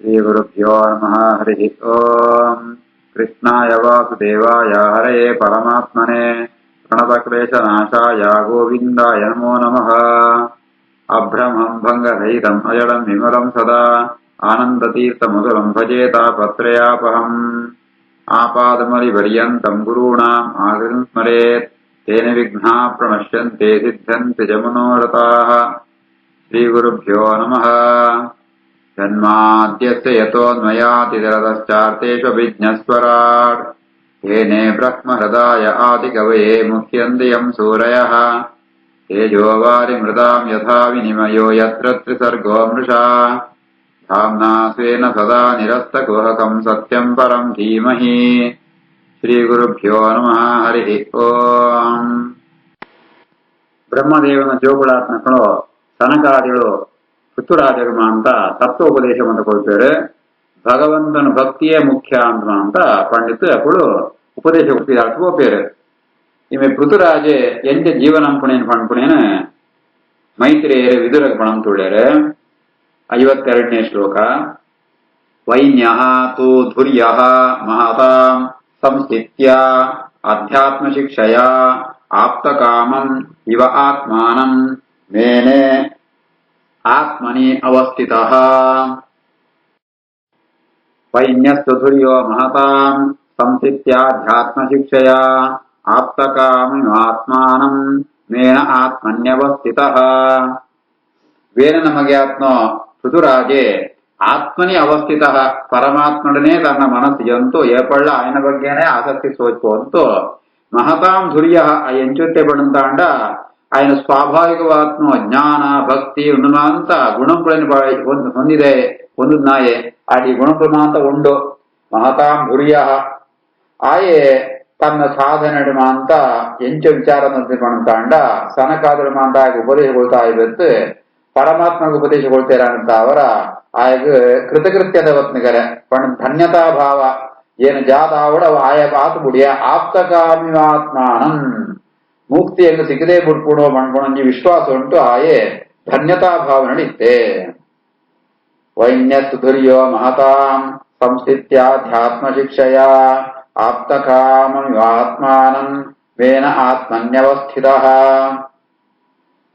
श्रीगुरुभ्यो नमः। हरिः ओम्। कृष्णाय वासुदेवाय हरये परमात्मने प्रणतक्लेशनाशाय गोविन्दाय नमो नमः। अभ्रमं भङ्गरहितम् अजडं विमलं सदा आनन्दतीर्थमधुरं भजेतापत्रयापहम्। आपादमलिपर्यन्तं गुरूणाम् आकृतिं स्मरेत् तेन विघ्नाः प्रणश्यन्ते सिद्ध्यन्ति च मनोरथाः। श्रीगुरुभ्यो नमः। जन्माद्यस्य यतोऽन्वयातिरतश्चार्तेष्वभिज्ञस्वराट् येने ब्रह्महृदाय आदिकवये मुह्यन्ति यं सूरयः। तेजोवारिमृदां यथा विनिमयो यत्र त्रिसर्गो मृषा धाम्ना स्वेन सदा निरस्तकुहकं सत्यं परं धीमहि। ಶ್ರೀಗುರುಭ್ಯೋ ನಮಃ. ಹರಿ ಓಂ. ಬ್ರಹ್ಮದೇವನ ಜೋಗುಳಾತ್ಮಕಳು ಸನಕಾದಿಗಳು ಪೃಥ್ವಿರಾಜರು ಅಂತ ತತ್ವೋಪದೇಶವನ್ನು ಕೊಡ್ತಾರೆ. ಭಗವಂತನ ಭಕ್ತಿಯೇ ಮುಖ್ಯ ಅಂತ ಪಂಡಿತು ಅಪ್ಪಳು ಉಪದೇಶ ಕೊಟ್ಟಿದ್ದಾರೆ ಪೇರು. ಇವೆ ಪೃಥ್ವಿರಾಜೆ ಎಂಟು ಜೀವನಂಪುಣೇನು ಪಂಪುಣೇನು ಮೈತ್ರೇಯರು ವಿದುರಕ್ಕೆ ಪಣಂ ತುಳ್ಳ್ಯಾರೆ. 52ನೇ ಶ್ಲೋಕ. ವೈನ್ಯಃ ತು ಧುರ್ಯಃ ಮಹತಾಂ ಸಂಸ್ಥಿತ್ಯ ಅಧ್ಯಾತ್ಮಶಿಕ್ಷಯ ಆಪ್ತಕಾಮಂ ಇವ ಆತ್ಮಾನಂ ಮೇನೆ ಆತ್ಮನಿ ಅವಸ್ಥಿತಃ. ವೈನ್ಯಸ್ತು ಧುರ್ಯೋ ಮಹತಾಂ ಸಂಸ್ಥಿತ್ಯ ಅಧ್ಯಾತ್ಮಶಿಕ್ಷಯ ಆಪ್ತಕಾಮಂ ಆತ್ಮಾನಂ ಮೇನ ಆತ್ಮನ್ಯವಸ್ಥಿತಃ. ವೇನ ನಮಗೆ ಆತ್ಮೋ ಪೃಥುರಾಜೆ ಆತ್ಮನಿ ಅವಸ್ಥಿತ ಪರಮಾತ್ಮನೇ ತನ್ನ ಮನಸ್ಸಿಗಂತೂ ಏಪಳ್ಳ ఆయన ಬಗ್ಗೆನೇ ಆಸಕ್ತಿ ಸೋಚ್ಕೊಂತು ಮಹತಾಂ ಧುರ್ಯ ಆ ಎಂಚುತ್ತೆ ಪಡಂತಾಂಡ ఆయన ಸ್ವಾಭಾವಿಕವಾತ್ಮ ಜ್ಞಾನ ಭಕ್ತಿ ಉನ್ನತ ಗುಣಗಳನ್ನು ಹೊಂದಿದೆ ಹೊಂದಿದ್ನಾಯೆ ಆಡಿ ಗುಣಪ್ರಮಾಂತ ಉಂಡು ಮಹತಾಂ ಧುರ್ಯ ಆಯೆ ತನ್ನ ಸಾಧನೆ ಮಾಂತ ಎಂಚು ವಿಚಾರ ಪಣಂತಾಂಡ ಸನಕಾದ್ರ ಮಾಂತ ಉಪದೇಶಗೊಳ್ತಾ ಇರುತ್ತೆ. ಪರಮಾತ್ಮಗೆ ಉಪದೇಶಗೊಳ್ತೀರ ಅಂತ ಅವರ ಆಯಗ ಕೃತಕೃತ್ಯದ ಹೊತ್ನಿಗರ ಪಣ ಧನ್ಯತಾ ಭಾವ ಏನು ಜಾತ ಅವಡ ಆಯ ಆತು ಬುಡಿಯ ಆಪ್ತಕಾಮಿವಾತ್ಮಾನಂ ಮುಕ್ತಿ ಎಂದು ಸಿಗದೆ ಬಿಡ್ಕೊಡೋ ಮಣ್ಕೊಣಂಜಿ ವಿಶ್ವಾಸ ಉಂಟು. ಆಯೆ ಧನ್ಯತಾ ಭಾವ ನಡೀತೆ. ವೈನ್ಯಸ್ತು ಧುರ್ಯೋ ಮಹತಾಂ ಸಂಸ್ಥಿತ್ಯಾಧ್ಯಾತ್ಮ ಶಿಕ್ಷಯ ಆಪ್ತಕಾಮಿವಾತ್ಮಾನಂ ವೇನ ಆತ್ಮನ್ಯವಸ್ಥಿತಃ.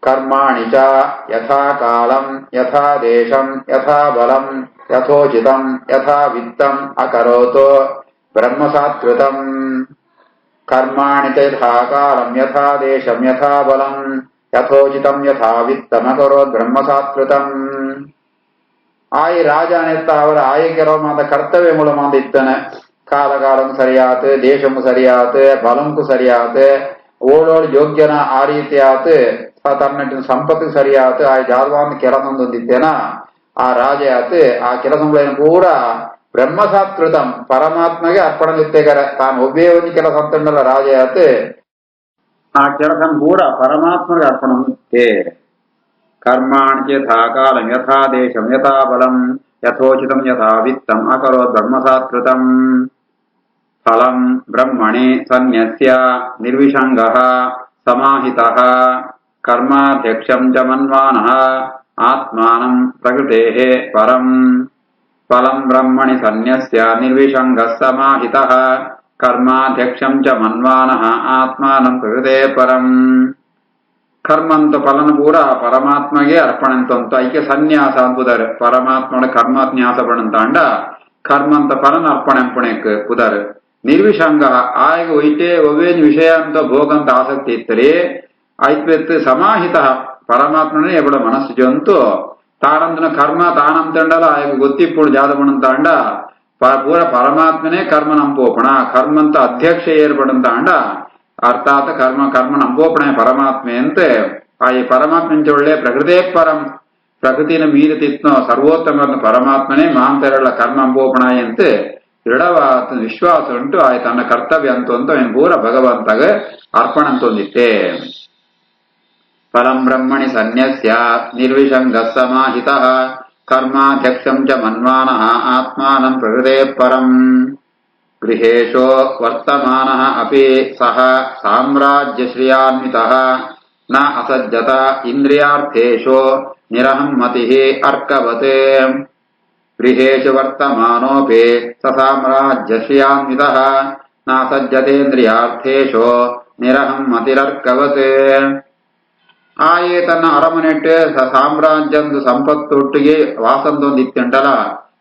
ಕರ್ಮಾಣಿ ಚ ಯಥಾ ಕಾಲಂ ಯಥಾ ದೇಶಂ ಯಥಾ ಬಲಂ ಯಥೋಚಿತಂ ಯಥಾ ವಿತ್ತಂ ಅಕರೋತು ಬ್ರಹ್ಮಸಾತ್ಕೃತಂ. ಕರ್ಮಾಣಿ ಚ ಯಥಾ ಕಾಲಂ ಯಥಾ ದೇಶಂ ಯಥಾ ಬಲಂ ಯಥೋಚಿತಂ ಯಥಾ ವಿತ್ತಂ ಅಕರೋತ್ ಬ್ರಹ್ಮಸಾತ್ಕೃತಂ. ಆಯಿ ರಾಜನೆತ್ತ ಅವರ ಆಯಕೆರೋ ಮಾತ ಕರ್ತವ್ಯ ಮೂಲ ಮಾತ ಇತ್ತನೆ. ಕಾಲಕಾಲಂ ಸರಿಯಾತ್ ದೇಶಮು ಸರಿಯಾತ್ ಬಲಂಕು ಸರಿಯಾತ್ ಓಡೋಳು ಯೋಗ್ಯನ ಆ ರೀತಿ ಆತ್ ತನ್ನಟ್ಟಿನ ಸಂಪತ್ತು ಸರಿಯಾತು ಆ ಜಾದವಾದ ಕೆಲಸ ಹೊಂದಿದ್ದೇನ ಆ ರಾಜ ಆತು ಆ ಕೆಲಸಗಳನ್ನು ಕೂಡ ಬ್ರಹ್ಮಸಾತ್ಕೃತಂ ಪರಮಾತ್ಮಗೆ ಅರ್ಪಣ ನಿತ್ಯಗರ ತಾನು ಒಬ್ಬೇ ಒಂದು ಕೆಲಸ ಅಂತಂಡಲ್ಲ ರಾಜ ಆತು ಆ ಕೆಲಸ ಕೂಡ ಪರಮಾತ್ಮಗೆ ಅರ್ಪಣ ನಿತ್ಯೆ. ಕರ್ಮಾಣಿ ಯಥಾ ಕಾಲಂ ಯಥಾ ದೇಶಂ ಯಥಾ ಬಲಂ ಯಥೋಚಿತಂ ಯಥಾ ವಿತ್ತಂ ಅಕರೋತ್ ಬ್ರಹ್ಮಸಾತ್ಕೃತಂ. ಫಲಂ ಬ್ರಹ್ಮಣಿ ಸನ್ಯಸ್ಯ ನಿರ್ವಿಷಂಗಃ ಸಮಾಹಿತಃ ಕರ್ಮಾಧ್ಯಕ್ಷಂ ಚ ಮನ್ವಾನಃ ಆತ್ಮಾನಂ ಪ್ರಕೃತೇಃ ಪರಂ. ಫಲಂ ಬ್ರಹ್ಮಣಿ ಸನ್ಯಸ್ಯ ನಿರ್ವಿಷಂಗಃ ಸಮಾಹಿತಃ ಕರ್ಮಾಧ್ಯಕ್ಷಂ ಚ ಮನ್ವಾನಃ ಆತ್ಮಾನಂ ಪ್ರಕೃತೇಃ ಪರಂ. ಕರ್ಮಂತ ಫಲನ ಪೂರ ಪರಮಾತ್ಮಗೆ ಅರ್ಪಣಂತ ಐಕ್ಯ ಸನ್ಯಾಸ ಅಂಬುದರ್ ಪರಮಾತ್ಮನ ಕರ್ಮಾನ್ಯಾಸ ಪಣಂತಾಂಡ ಕರ್ಮಂತ ಫಲನ ಅರ್ಪಣೆಂಪಣೆಕ್ ಪುದರ್. ನಿರ್ವಿಷಂಗ ಆಯ್ಗ ಒಯ್ಟೆ ಒವೇನ್ ವಿಷಯ ಅಂತ ಭೋಗಂತ ಆಸಕ್ತಿ ಇತ್ತರೆ ಆಯ್ತು ಸಮಾಹಿತ ಪರಮಾತ್ಮನೇ ಎಬಡ ಮನಸ್ಸು ಜಂತು ತಾನಂತನ ಕರ್ಮ ತಾನಂತಂಡಲ ಆಯ್ಗ ಗೊತ್ತಿಪ್ಪುಡು ಜಾದಪಣಂತಾಂಡ ಪೂರ ಪರಮಾತ್ಮನೇ ಕರ್ಮ ನಂಪೋಪಣ ಕರ್ಮಂತ ಅಧ್ಯಕ್ಷ ಏರ್ಪಡಂತಾಂಡ ಅರ್ಥಾತ್ ಕರ್ಮ ಕರ್ಮ ನಂಪೋಪಣೆ ಪರಮಾತ್ಮೆ ಅಂತೆ ಆಯ್ ಪರಮಾತ್ಮಂಚ ಒಳ್ಳೆ ಪ್ರಕೃತೇ ಪರಂ ಪ್ರಕೃತಿನ ಮೀರಿತಿತ್ನೋ ಸರ್ವೋತ್ತಮ ಪರಮಾತ್ಮನೇ ಮಾಂತರಳ ಕರ್ಮ ಅಂಪೋಪಣಾಯ ಅಂತೆ ದೃಢವಾದ ವಿಶ್ವಾಸ ಉಂಟು. ಆಯ್ ತನ್ನ ಕರ್ತವ್ಯ ಅಂತ ಪೂರ ಭಗವಂತಗ ಅರ್ಪಣ ಅಂತೊಂದಿತ್ತೆ. ಫಲಂ ಬ್ರಹ್ಮಣಿ ಸನ್ಯಸ್ಯ ನಿರ್ವಿಷಂಗಃ ಸಮಾಹಿತಃ ಕರ್ಮಾಧ್ಯಕ್ಷಂ ಚ ಮನ್ವಾನಃ ಆತ್ಮಾನಂ ಪ್ರಕೃತೇಃ ಪರಂ. ಗೃಹೇಶೋ ವರ್ತಮಾನಃ ಅಪಿ ಸಹ ಸಾಮ್ರಾಜ್ಯಶ್ರಿಯಾನ್ವಿತಃ ನ ಅಸಜ್ಜತ ಇಂದ್ರಿಯಾರ್ಥೇಶು ನಿರಹಂ ಮತಿಃ ಅರ್ಕವತ್. ಗೃಹೇಶು ವರ್ತಮಾನೋಪಿ ಸ ಸಾಮ್ರಾಜ್ಯಸ್ಯಾನ್ವಿತಃ ನ ಸಜ್ಜತೇಂದ್ರಿಯಾರ್ಥೇಶು ನಿರಹಂ ಮತಿರರ್ಕವತ್. ಆಯೇ ತನ್ನ ಅರಮನೆಟ್ಟು ಸಾಮ್ರಾಜ್ಯಂದು ಸಂಪತ್ತೊಟ್ಟಿಗೆ ವಾಸಂದೊಂದು ಇತ್ತುಂಟಲ್ಲ,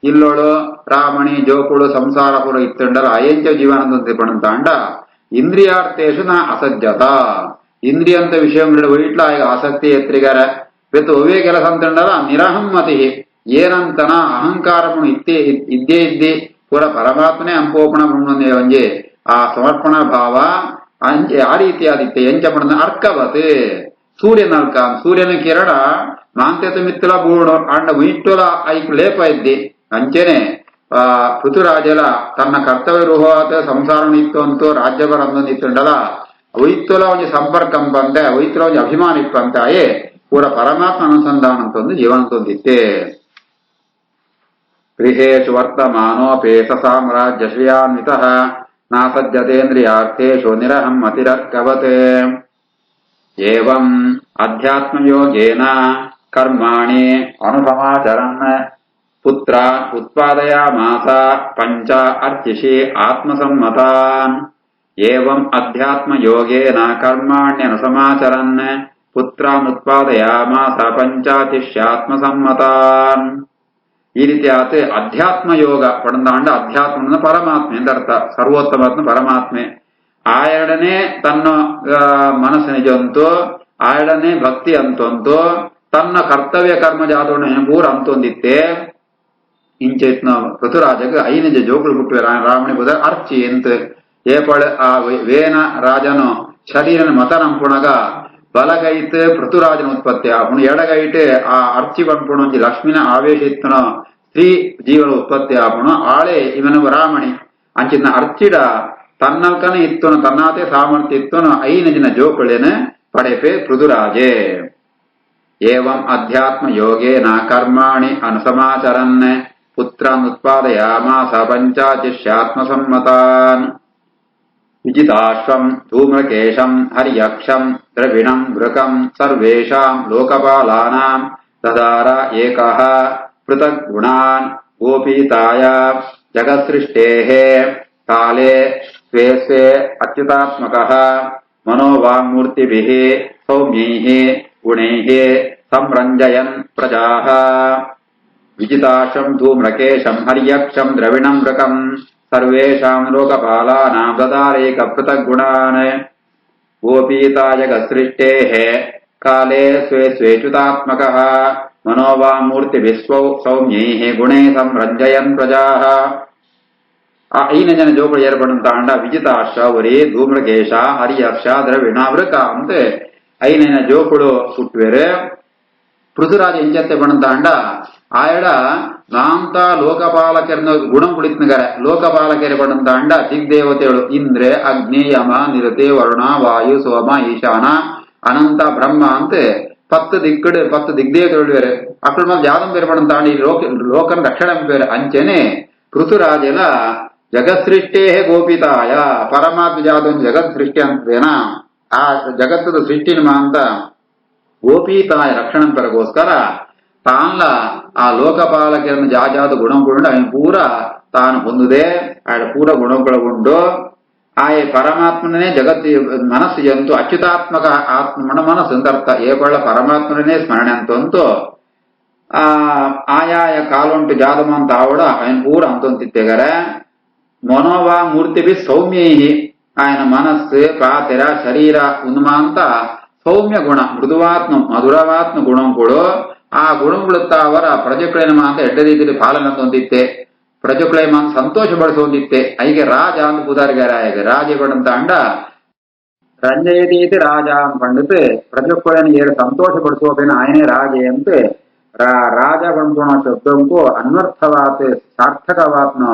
ಇಲ್ಲೋಳು ರಾಮಣಿ ಜೋಕುಳು ಸಂಸಾರಪುರ ಇತ್ತುಂಡಲ್ಲ, ಅಯ್ಯಂಚ ಜೀವನದೊಂದು ಪಣಂತಾಂಡ ಇಂದ್ರಿಯಾರ್ಥೇಶು ನ ಅಸಜ್ಜತ. ಇಂದ್ರಿಯಂತ ವಿಷಯಗಳು ವೈಟ್ಲ ಆಸಕ್ತಿ ಎತ್ರಿಗಾರ ಬೆತ್ತು ಒವೇ ಕೆಲಸ ಅಂತಂಡಲ್ಲ ನಿರಹಮ್ಮತಿ ಏನಂತನ ಅಹಂಕಾರವನ್ನು ಇದ್ದೇ ಇದ್ದಿ ಪೂರ ಪರಮಾತ್ಮನೇ ಅಂಪೋಪಣ ಬ್ರಹ್ಮನೇ ಒಂಜೆ ಆ ಸಮರ್ಪಣಾ ಭಾವ ಅಂಚೆ ಆ ರೀತಿಯಾದಿತ್ತೆ ಎಂಚ ಪಣ ಅರ್ಕವತ್ ಸೂರ್ಯನಲ್ಕ ಸೂರ್ಯನ ಕಿರಣ ಮಾಂತೆತ ಮಿತ್ತಲ ಬೂಡು ಅಂಡ ವೈಟ್ಟುಲ ಐಕ್ ಲೇಪ ಇದ್ದಿ ಅಂಚೆನೆ ಪೃಥುರಾಜಲ ತನ್ನ ಕರ್ತವ್ಯ ರುಹಾತ ಸಂಸಾರ ಇತ್ತು ಅಂತೂ ರಾಜ್ಯಭರ ಅಂದೊಂದು ಇತ್ತುಂಡಲ್ಲ ವೈತ್ತುಲ ಒಂಜಿ ಸಂಪರ್ಕಂ ಬಂದೆ ವೈತ್ತುಲ ಒಂಜಿ ಅಭಿಮಾನ ಇತ್ತು ಅಂತ ಆಯೇ ಪೂರ ಪರಮಾತ್ಮ ಅನುಸಂಧಾನ ಅಂತ ಒಂದು ಜೀವನದೊಂದಿತ್ತೆ. ಗೃಹೇಶು ವರ್ತಮಾನೋಪಿ ಸ ಸಾಮ್ರಾಜ್ಯಶ್ರಿಯಾನ್ವಿತಃ ನ ಸಜ್ಜತೇಂದ್ರಿಯಾರ್ಥೇಶು ನಿರಹಂ ಮತಿರರ್ಕವತ್. ಏವಂ ಅಧ್ಯಾತ್ಮಯೋಗೇನ ಕರ್ಮಾಣಿ ಅನುಸಮಾಚರನ್ ಪುತ್ರ ಉತ್ಪಾದಯಾಮಾಸ ಪಂಚ ಅರ್ಚಿಷಿ ಆತ್ಮಸಮ್ಮತಾನ್. ಏವಂ ಅಧ್ಯಾತ್ಮಯೋಗೇನ ಕರ್ಮಾಣ್ಯನುಸಮಾಚರನ್ ಪುತ್ರಾನುತ್ಪಾದಯಾಮಾಸ ಪಂಚಾತಿಶ್ಯಾತ್ಮಸಮ್ಮತಾನ್. ಈ ರೀತಿ ಆತ ಅಧ್ಯಾತ್ಮ ಯೋಗ ಪಡೆದಾಂಡ ಅಧ್ಯಾತ್ಮ ಪರಮಾತ್ಮೆ ಎಂದರ್ಥ, ಸರ್ವೋತ್ತಮ ಪರಮಾತ್ಮೆ. ಆಯಡನೆ ತನ್ನ ಮನಸ್ಸು ನಿಜಂತೂ ಆಯಡನೆ ಭಕ್ತಿ ಅಂತೊಂದು ತನ್ನ ಕರ್ತವ್ಯ ಕರ್ಮ ಜಾತೋಣ ಪೂರ ಅಂತೊಂದಿತ್ತೆ. ಇಂಚೆತ್ನ ಪೃಥುರಾಜಗ ಐನಜ ಜೋಗುಳು ಬಿಟ್ಟು ರಾಮಣಿ ಬುಧ ಅರ್ಚಿ ಎಂತ ಏಪಳ ಆ ವೇನ ರಾಜನು ಶರೀರನ ಮತನಂಪುಣಗ ಬಲಗೈಟ್ ಪೃಥುರಾಜನ ಉತ್ಪತ್ತಿ ಆಪುಣ ಎಡಗೈಟ್ ಆ ಅರ್ಚಿ ಬಂಪುಣಂಜಿ ಲಕ್ಷ್ಮಿನ ಆವೇಶ ಇತ್ತನ ಸ್ತ್ರೀ ಜೀವನ ಉತ್ಪತ್ತಿ ಆಪುಣ ಆಳೆ ಇವನು ರಾಮಣಿ ಅಂಚಿನ ಅರ್ಚಿಡ ತನ್ನಲ್ಕನ ಇತ್ತನು ತನ್ನಾತೆ ಸಾಮರ್ಥ್ಯ ಇತ್ತನು ಐನಜಿನ ಜೋಕುಳೆನ ಪಡೆಪೆ ಪೃಥುರಾಜೆ. ಏವಂ ಅಧ್ಯಾತ್ಮ ಯೋಗೇನ ಕರ್ಮಾಣಿ ಅನುಸಮಾಚರನ್ ಪುತ್ರಾನ್ ಉತ್ಪಾದಯಾಮಾಸ ಪಂಚಾತಿಶ್ಯಾತ್ಮಸಮ್ಮತಾನ್. ವಿಜಿತಾಶ್ವಂ ಧೂಮ್ರಕೇಶಂ ಹರ್ಯಕ್ಷಂ ದ್ರವಿಣಂ ವೃಕಂ ಸರ್ವೇಷಾಂ ಲೋಕಪಾಲಾನಾಂ ದದಾರ ಏಕಃ ಪೃಥಕ್ ಗುಣಾನ್ ಗೋಪೀತಾಯ ಜಗತ್ಸೃಷ್ಟೇಃ ಕಾಲೇ ಸ್ವೆ ಸ್ವೆ ಅಚ್ಯುತಾತ್ಮಕಃ ಮನೋವಾಂಗ್ಮೂರ್ತಿಭಿಃ ಸೌಮ್ಯೈಃ ಗುಣೈಃ ಸಂರಂಜಯನ್ ಪ್ರಜಾಃ. ವಿಜಿತಾಶ್ವಂ ಧೂಮ್ರಕೇಶಂ ಹರ್ಯಕ್ಷಂ ದ್ರವಿಣಂ ವೃಕಂ ಸರ್ವೇಷಾಂ ಲೋಕಪಾಲಾನಾಂ ದದಾರೇಕ ಪೃಥಕ್ ಗುಣಾನ್ ಗೋಪೀತಾ ಜಗತ್ಸೃಷ್ಟೇಃ ಕಾಲೇ ಸ್ವೆ ಸ್ವೇಚ್ಯುತಾತ್ಮಕಃ ಮನೋವಾಂಗ್ಮೂರ್ತಿಭಿಃ ಸೌಮ್ಯೈಃ ಗುಣೈಃ ಸಂರಂಜಯನ್ ಪ್ರಜಾಃ. ಆ ಐನ ಜನ ಜೋಗಳು ಏರ್ಪಡಂತಾಂಡ ವಿಜಿತಾಶ್ವ ಒರೇ ಧೂಮ್ರಕೇಶ ಹರಿಯಕ್ಷ ದ್ರವಿಣ ವೃಕ ಅಂತ ಐನ ಜೋಕುಳು ಹುಟ್ಟುವೆರೆ. ಪೃಥುರಾಜ ಇಂಚತ್ತೆ ಪಣಂತಾಂಡ ಆಯಡ ನಾಂತ ಲೋಕಪಾಲಕರನ್ನ ಗುಣ ಕುಳಿತನಗರ ಲೋಕಪಾಲಕರೆ ಪಣಂತಾಂಡ ದಿಗ್ದೇವತೆಗಳು ಇಂದ್ರೆ ಅಗ್ನಿ ಯಮ ನಿರತೆ ವರುಣ ವಾಯು ಸೋಮ ಈಶಾನ ಅನಂತ ಬ್ರಹ್ಮ ಅಂತ 10 ದಿಕ್ಕಡು 10 ದಿಗ್ದೇವತೆಗಳು ಬೇರೆ ಅಕ್ಕಳ ಮೇಲೆ ಜಾದಂ ಬೇರೆ ಪಣಂತಾಂಡ ಈ ಲೋಕನ ರಕ್ಷಣೆ ಬೇರೆ ಅಂಚೆನೆ ಪೃಥುರಾಜಲ ಜಗತ್ಸೃಷ್ಟೇ ಗೋಪಿತಾಯ ಪರಮಾತ್ಮ ಜಾದಂ ಜಗತ್ ಸೃಷ್ಟಿ ಅಂತೇನ ಆ ಜಗತ್ತದ ಸೃಷ್ಟಿನ ಅಂತ ಗೋಪೀತಾಯ ರಕ್ಷಣೆ ಪರಗೋಸ್ಕರ ತಾನ್ಲ ಆ ಲೋಕಪಾಲಕರನ್ನು ಜಾಜಾದ ಗುಣಗೊಂಡು ಅವನು ಪೂರ ತಾನು ಹೊಂದುದೇ ಆಡ ಪೂರ ಗುಣಗೊಳಗೊಂಡು ಆಯ ಪರಮಾತ್ಮನೇ ಜಗತ್ತಿ ಮನಸ್ಸು ಜಂತು ಅಚ್ಯುತಾತ್ಮಕ ಆತ್ಮನ ಮನಸ್ಸು ಅಂತ ಅರ್ಥ. ಏಕೊಳ್ಳ ಪರಮಾತ್ಮನೇ ಸ್ಮರಣೆ ಅಂತಂತು ಆಯಾಯ ಕಾಲುಂಟು ಜಾದಮಂತ ಆವಡ ಅವನು ಪೂರ ಅಂತಂತಿತ್ತೆಗರೆ ಮನೋವಾ ಮೂರ್ತಿಭಿ ಸೌಮ್ಯೈಹಿ ఆయన మనస్సు పాతిర శరీర ಉನ್ಮಾಂತ ಸೌಮ್ಯ ಗುಣ ಮೃದುವಾತ್ಮ ಮಧುರವಾತ್ಮ ಗುಣಂ ಕೂಡ ಆ ಗುಣಗಳುತ್ತ ಅವರ ಪ್ರಜೆಗಳೇನ ಅಂತ ಎಡ್ಡ ರೀತಿಯಲ್ಲಿ ಪಾಲನೆ ಹೊಂದಿತ್ತೆ ಪ್ರಜೆಗಳೇಮ ಸಂತೋಷ ಪಡಿಸೋದಿತ್ತೆ ಐಗೆ ರಾಜ ಅಂತ ಪುದಾರಿಗಾರ ರಾಜಗಳಂತ ಅಂಡ ರಂಜಯತೀತಿ ರಾಜ ಪಂಡಿತ್ ಪ್ರಜೆಗಳೇನ ಏರು ಸಂತೋಷ ಪಡಿಸೋಬೇನ ఆయనే ರಾಜೆ ಅಂತ ರಾಜ ಬಂಪುಣ ಶಬ್ದಂಕು ಅನ್ವರ್ಥವಾತ್ ಸಾರ್ಥಕವಾತ್ನ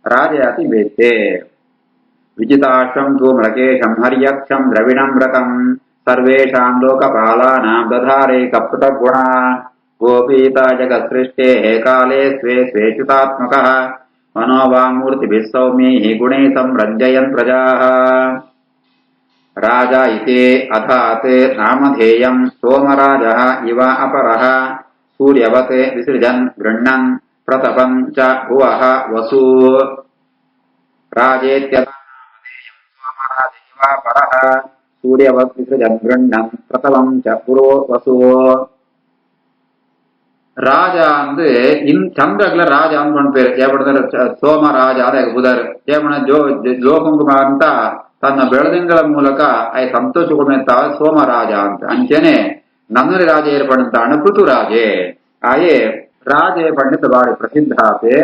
ರಾಜಯಾತಿ ಬೇತೆ. ವಿಜಿತಾಶ್ವಂ ಧೂಮ್ರಕೇಶಂ ಹರ್ಯಕ್ಷಂ ದ್ರವಿಣಂ ವ್ರತಂ ಸರ್ವೇಷಾಂ ಲೋಕಪಾಲಾನಾಂ ದಧಾರೇಕ ಪೃಥಕ್ ಗುಣಾನ್ ಗೋಪೀತಾ ಜಗತ್ಸೃಷ್ಟೇಃ ಕಾಲೇ ಸ್ವೆ ಸ್ವೇಚ್ಯುತಾತ್ಮಕಃ ಮನೋವಾಂಗ್ಮೂರ್ತಿಭಿಃ ಸೌಮ್ಯೈಃ ಗುಣೈಃ ಸಂರಂಜಯನ್ ಪ್ರಜಾಃ. ರಾಜ ಇತಿ ಅಥಾತ್ ನಾಮಧೇಯಂ ಸೋಮರಾಜಃ ಇವ ಅಪರಃ ಸೂರ್ಯವತ್ ವಿಸೃಜನ್ ಗೃಹ್ಣನ್ ಪ್ರತಪಂ ಚ ಭುವಃ ವಸು ರಾಜೇತ್ಯಥಾ ನಾಮಧೇಯಂ ಸೋಮರಾಜ ಇವ ಪರಃ ಸೂರ್ಯವತ್ ವಿಸೃಜನ್ ಗೃಹ್ಣನ್ ಪ್ರತಪಂ ಚ ಪುರೋ ವಸು. ராஜ வந்து சந்திரகுல ராஜா பேரு ಏಪಡ್ತಾರೆ ಸೋಮರಾಜ ಅದೇ ಬುಧರ್ ಏಪಣ ಲೋಕಂಗ ಅಂತ ತನ್ನ ಬೆಳದಿಂಗಳ ಮೂಲಕ ಅಯ ಸಂತೋಷಗೊಳ್ಳುವಂತ ಸೋಮರಾಜ ಅಂತ ಅಂಚೆನೆ ನನ್ನೂರಿ ರಾಜ ಏರ್ಪಡಂತಾಣ ಪೃಥುರಾಜೆ ಆಯೇ ರಾಜೆ ಪಂಡಿತ ಬಾಡಿ ಪ್ರಸಿದ್ಧ ಆಪೆ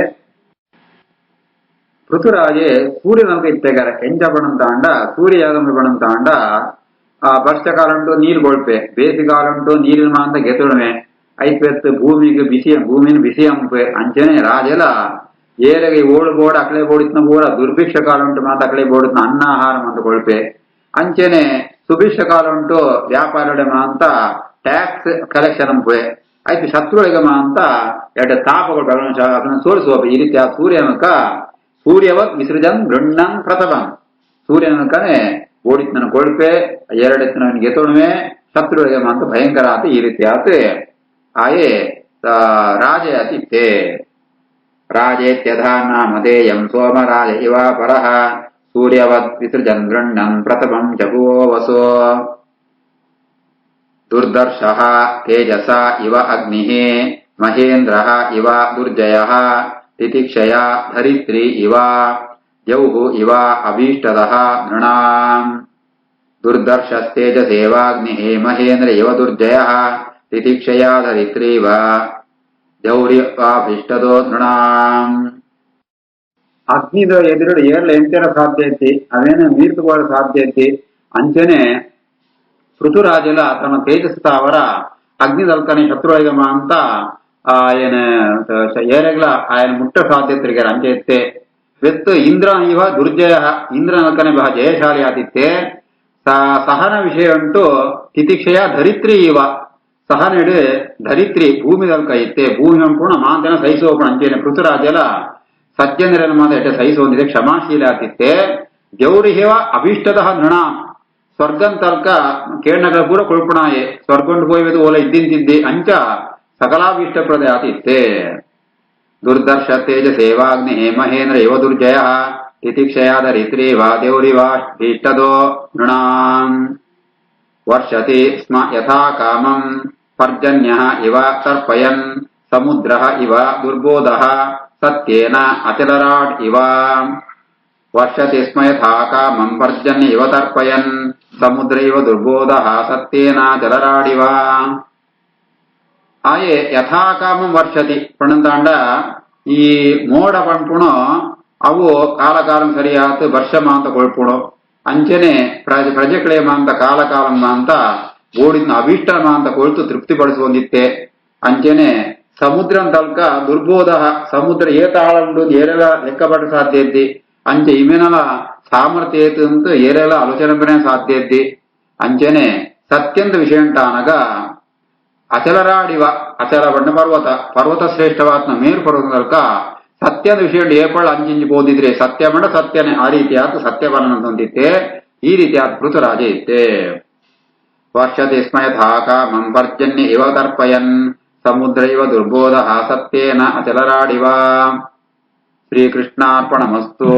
ಪೃಥುರಾಜೆ ಸೂರ್ಯನಂಕ ಇತ್ತೆಗಾರ ಎಂಜ ಪಡಂತಾಂಡ ಸೂರ್ಯಯಾಗಮ ಪಡಂತಾಂಡ ಆ ವರ್ಷಕಾಲಂಟು ನೀರು ಕೊಳ್ಪೆ ಬೇಸಿಗಾಲಂಟು ನೀರಿನ ಮಾಂತ ಗೆತುಳುಮೆ ಐಪೆತ್ತು ಭೂಮಿಗೆ ಬಿಸಿ ಭೂಮಿನ ಬಿಸಿ ಅಂಪೆ ಅಂಚನೆ ರಾಜೆಲ ಏರಗೆ ಓಡು ಬೋಡ ಅಕಳೆ ಬೋಡಿತ್ನ ಪೂರ ದುರ್ಭಿಕ್ಷ ಕಾಲ ಉಂಟು ಮಾತ ಅಕಳೆ ಬೋಡಿತ್ನ ಅನ್ನ ಆಹಾರ ಅಂತ ಕೊಳ್ಪೆ ಅಂಚನೆ ಸುಭಿಕ್ಷ ಕಾಲ ಉಂಟು ವ್ಯಾಪಾರ ಅಂತ ಟ್ಯಾಕ್ಸ್ ಕಲೆಕ್ಷನ್ ಅಂಪೆ ಆಯ್ತು ಶತ್ರುಳಿಗಮ ಅಂತ ಎರಡು ತಾಪಗಳು ಅದನ್ನ ಸೋಲಿಸುವ ಈ ರೀತಿ ಆ ಸೂರ್ಯನಕ ಸೂರ್ಯವತ್ ವಿಸೃಜನ್ ಗೃಹ್ಣನ್ ಪ್ರಥಮಂ ಸೂರ್ಯನಕನೆ ಬೋಡಿತ್ನ ಕೊಳ್ಪೆ ಎರಡೆತ್ತಿನ ಗೆತೊಣವೆ ಶತ್ರುಳಿಗಮ ಅಂತ ಭಯಂಕರ ಆತ ಈ ರೀತಿ ಆತ ಆಯೇ ರಾಜೆ ಅತಿಥೆ ರಾಜೇತ್ಯಥಾ ನಾಮಧೇಯಂ ಸೋಮರಾಜ ಇವ ಪರಃ ಸೂರ್ಯವತ್ ವಿಸೃಜನ್ ಗೃಹ್ಣನ್ ಪ್ರಥಮಂ ಚ ಭುವೋ ವಸೋ ದುರ್ದರ್ಶಃ ತೇಜಸ ಇವ ಅಗ್ನಿಃ ಮಹೇಂದ್ರಃ ಇವ ದುರ್ಜಯಃ ತಿತಿಕ್ಷಯ ಧರಿತ್ರಿ ಇವ ದ್ಯೌಃ ಇವ ಅಭೀಷ್ಟದಃ ನೃಣಾಂ ದುರ್ದರ್ಶಸ್ತೇಜಸೇವಾಗ್ನಿಃ ಮಹೇಂದ್ರ ಇವ ದುರ್ಜಯಃ ತಿತಿಕ್ಷಯ ಧರಿತ್ರೀವ ದ್ಯೌರ್ಯಭೀಷ್ಟದೋ ನೃಣಾಂ. ಅಗ್ನಿದ ಎದುರು ಏರ್ಲ ಎಂಟರ ಸಾಧ್ಯ ಐತಿ ಅವೇನ ಮೀರ್ತುಕೊಳ್ಳ ಸಾಧ್ಯ ಐತಿ ಅಂಚನೆ ಪೃಥುರಾಜಲ ತನ್ನ ತೇಜಸ್ತಾವರ ಅಗ್ನಿದಲ್ಕನೆ ಶತ್ರುಳಿಗಮ ಅಂತ ఆయన ఏరగల ఆయన ముట్ట సాధ్యతరిగారు అంచేస్తే వెత్ ఇంద్ర ఇవ దుర్జయ ఇంద్రనకనే బహ జయశాలి ఆదిత్తే సహన విషయ అంటూ తితిక్షయ ధరిత్ರಿ ಇವ ಸಹನೆಡು ಧರಿತ್ರಿ ಭೂಮಿ ದಲ್ಕ ಇತ್ತೆ ಭೂಮಿ ಅಂಪುಣ ಮಾಂತನ ಸಹಿಸೋಪಣ ಅಂಚೇನೆ ಪೃಥುರಾಜಲ ಸಜ್ಜನರನ ಮಾತ ಎಟ್ಟೆ ಸಹಿಸೋಂದಿದೆ ಕ್ಷಮಾಶೀಲ ಆತಿತ್ತೆ ದೇವ್ರಿಹೇವ ಅಭೀಷ್ಟದ ನೃಣ ಸ್ವರ್ಗನ್ ತಲ್ಕ ಕೇರ್ಣಗಳ ಪೂರ ಕೊಳ್ಪುಣಾಯೆ ಸ್ವರ್ಗೊಂಡು ಹೋಯ್ದು ಓಲ ಇದ್ದಿಂತಿದ್ದಿ ಅಂಚ ಸಕಲಾಭೀಷ್ಟಪ್ರದ ಆತಿತ್ತೆ ದುರ್ದರ್ಶ ತೇಜ ಸೇವಾಗ್ನಿ ಮಹೇಂದ್ರ ಇವ ದುರ್ಜಯ ತಿತಿಕ್ಷಯ ಧರಿತ್ರೀವ ದೇವ್ರಿವಾಷ್ಟದೋ ನೃಣಾಂ ವರ್ಷತಿ ಸ್ಮ ಯಥಾ ಕಾಮಂ ಪರ್ಜನ್ಯ ಇವ ತರ್ಪಯನ್ ಸಮುದ್ರ ಇವ ದುರ್ಬೋಧ ಸತ್ಯೇನ ಅಚಲರಾಡ್ ಇವ ವರ್ಷತಿ ಸ್ಮ ಯಥಾ ಕಾಮಂ ಪರ್ಜನ್ಯ ಇವ ತರ್ಪಯನ್ ಸಮುದ್ರ ಇವ ದುರ್ಬೋಧ ಸತ್ಯೇನ ಜಲರಾಡಿವ ಆಯೆ ಯಥಾ ಕಾಮಂ ವರ್ಷತಿ ಪಣಂತಾಂಡ ಈ ಮೋಡ ಪಂಪುಣೋ ಅವು ಕಾಲಕಾಲಂ ಸರಿಯಾತು ವರ್ಷಮ ಅಂತ ಕೊಳ್ಪುಣೋ ಅಂಚನೆ ಪ್ರಜೆಗಳೇಮ ಅಂತ ಕಾಲಕಾಲಮ್ಮ ಅಂತ ಓಡಿನ ಅಭೀಷ್ಟಮ ಅಂತ ಕೊಳ್ತು ತೃಪ್ತಿಪಡಿಸುವಂದಿತ್ತೆ ಅಂಚನೆ ಸಮುದ್ರ ತಲ್ಕ ದುರ್ಬೋಧ ಸಮುದ್ರ ಏತಾಳು ಏರೆಲ್ಲ ಲೆಕ್ಕಪಟ್ಟ ಸಾಧ್ಯ ಇದ್ದಿ ಅಂಚೆ ಇಮೇನಲ ಸಾಮರ್ಥ್ಯ ಏತು ಅಂತ ಏರೆಲ್ಲ ಆಲೋಚನೆ ಸಾಧ್ಯ ಇದ್ದಿ ಅಂಚನೆ ಸತ್ಯಂತ ವಿಷಯ ಅಂಟಾನಗ ಅಚಲರಾಡಿವ ಅಚಲ ಬಣ್ಣ ಪರ್ವತ ಶ್ರೇಷ್ಠವಾತ್ನ ಮೇರು ಪರ್ವತ ತಲ್ಕ ಸತ್ಯದ ವಿಷಯ ಏಪಳ ಅಂಚಿಂಚಿ ಬೋದಿದ್ರೆ ಸತ್ಯ ಬಣ್ಣ ಸತ್ಯನೇ ಆ ರೀತಿಯಾದ ಸತ್ಯವನ್ನ ಹೊಂದಿತ್ತೆ ಈ ರೀತಿಯಾದ ಪೃಥುರಾಜ ಇತ್ತೆ ವರ್ಷತಿ ಸ್ಮ ಯಥಾ ಕಾಮಂ ಪರ್ಜನ್ಯ ಇವ ತರ್ಪಯನ್ ಸಮುದ್ರ ಇವ ದುರ್ಬೋಧ ಸತ್ಯೇನ ಅಚಲರಾಡಿವ. ಶ್ರೀಕೃಷ್ಣಾರ್ಪಣಮಸ್ತು.